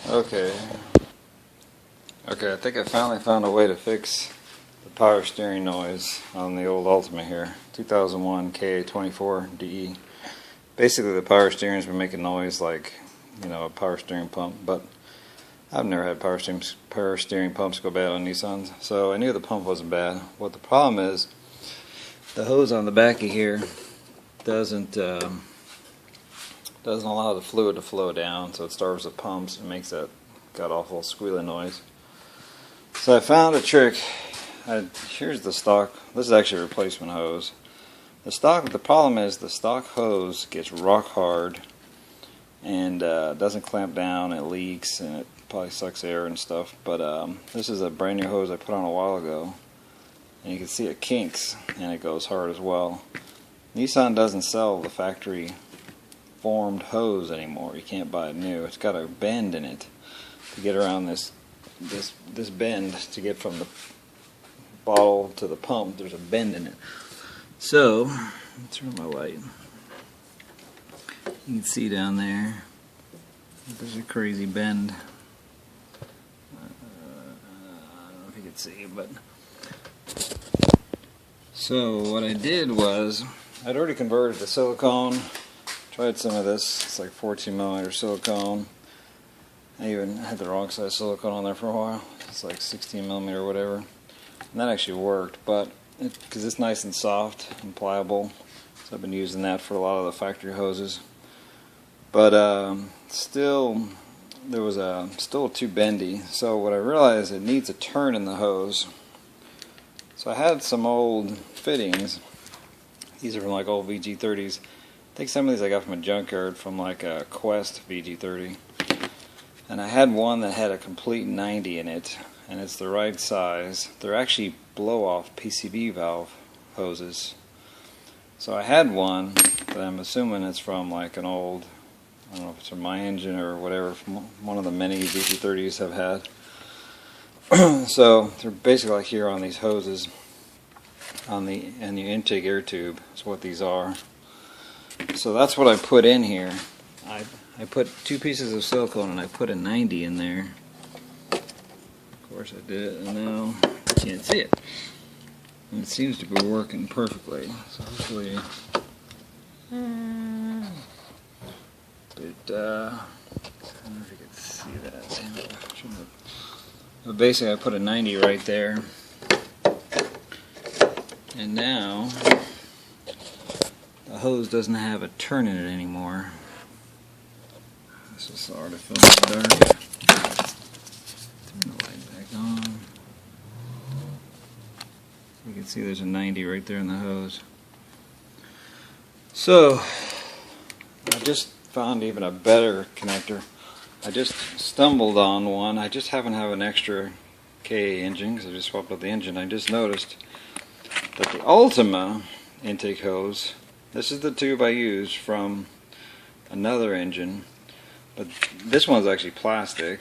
Okay. Okay, I think I finally found a way to fix the power steering noise on the old Altima here. 2001 KA24DE. Basically the power steering's been making noise like, you know, a power steering pump, but I've never had power steering pumps go bad on Nissans, so I knew the pump wasn't bad. What the problem is, the hose on the back of here doesn't allow the fluid to flow down, so it starves the pumps and makes that god-awful squealing noise. So I found a trick. Here's the stock. This is actually a replacement hose. The problem is the stock hose gets rock hard and doesn't clamp down. It leaks and it probably sucks air and stuff. But this is a brand new hose I put on a while ago, and you can see it kinks and it goes hard as well. Nissan doesn't sell the factory formed hose anymore. You can't buy it new. It's got a bend in it to get around this bend to get from the bottle to the pump. There's a bend in it. So, let's turn my light. You can see down there, there's a crazy bend. I don't know if you can see, but so what I did was, I'd already converted to silicone. Tried some of this. It's like 14mm silicone. I even had the wrong size silicone on there for a while. It's like 16mm or whatever. And that actually worked, but because it's nice and soft and pliable, so I've been using that for a lot of the factory hoses. But still, there was still too bendy. So what I realized, it needs a turn in the hose. So I had some old fittings. These are from like old VG30s. I think some of these I got from a junkyard from like a Quest VG30. And I had one that had a complete 90 in it, and it's the right size. They're actually blow-off PCB valve hoses. So I had one that I'm assuming it's from like an old, I don't know if it's from my engine or whatever, from one of the many VG30s I've had. So they're basically like here on these hoses, on the intake air tube is what these are. So that's what I put in here. I put 2 pieces of silicone and I put a 90 in there. Of course I did it, and now you can't see it. And it seems to be working perfectly. So hopefully, I don't know if you can see that. But basically I put a 90 right there. And now the hose doesn't have a turn in it anymore. This is hard to film in the dark. Turn the light back on. You can see there's a 90 right there in the hose. So I just found even a better connector. I just stumbled on one. I just happen to have an extra KA engine because I just swapped out the engine. I just noticed that the Altima intake hose, this is the tube I used from another engine, but this one's actually plastic,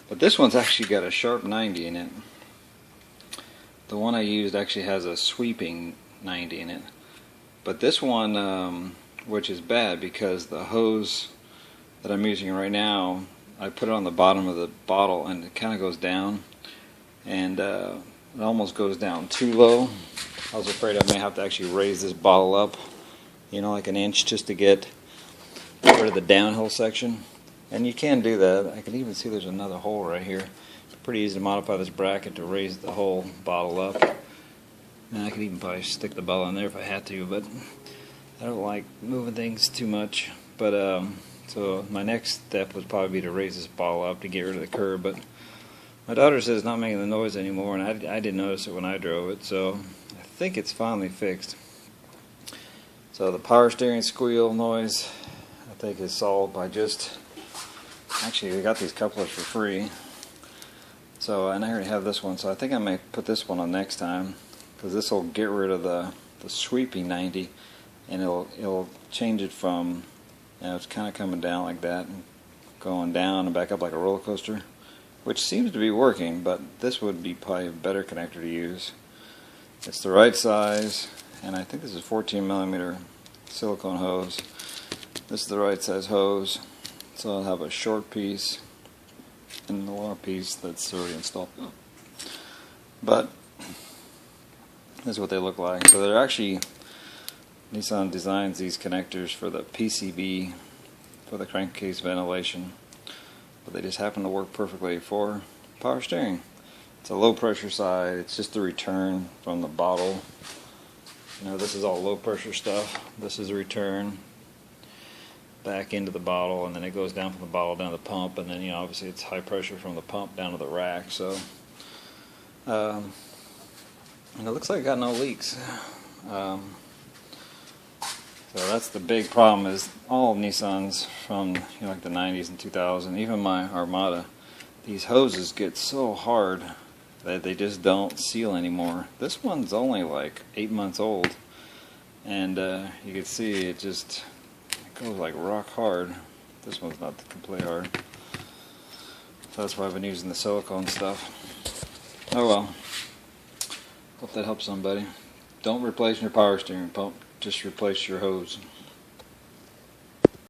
but this one's actually got a sharp 90 in it. The one I used actually has a sweeping 90 in it, but this one, which is bad because the hose that I'm using right now, I put it on the bottom of the bottle and it kind of goes down, and it almost goes down too low. I was afraid I may have to actually raise this bottle up, you know, like an inch just to get rid of the downhill section. And you can do that. I can even see there's another hole right here. It's pretty easy to modify this bracket to raise the whole bottle up. And I could even probably stick the bottle in there if I had to, but I don't like moving things too much. But so my next step would probably be to raise this bottle up to get rid of the curb. But my daughter says it's not making the noise anymore, and I didn't notice it when I drove it, so I think it's finally fixed. So the power steering squeal noise, I think, is solved by just, actually we got these couplers for free, so and I already have this one, so I think I may put this one on next time, because this will get rid of the sweeping 90, and it'll change it from, you know, it's kind of coming down like that and going down and back up like a roller coaster, which seems to be working, but this would be probably a better connector to use. It's the right size, and I think this is 14mm silicone hose. This is the right size hose, so I'll have a short piece and the lower piece that's already installed. But this is what they look like. So they're actually, Nissan designs these connectors for the PCB for the crankcase ventilation, but they just happen to work perfectly for power steering. It's a low pressure side. It's just the return from the bottle. You know, this is all low pressure stuff. This is a return back into the bottle, and then it goes down from the bottle down to the pump, and then, you know, obviously it's high pressure from the pump down to the rack. So and it looks like it got no leaks. So that's the big problem, is all Nissans from, you know, like the 90s and 2000, even my Armada, these hoses get so hard that they just don't seal anymore. This one's only like 8 months old, and you can see it just goes like rock hard. This one's not completely hard, so that's why I've been using the silicone stuff. Oh well, hope that helps somebody. Don't replace your power steering pump, just replace your hose.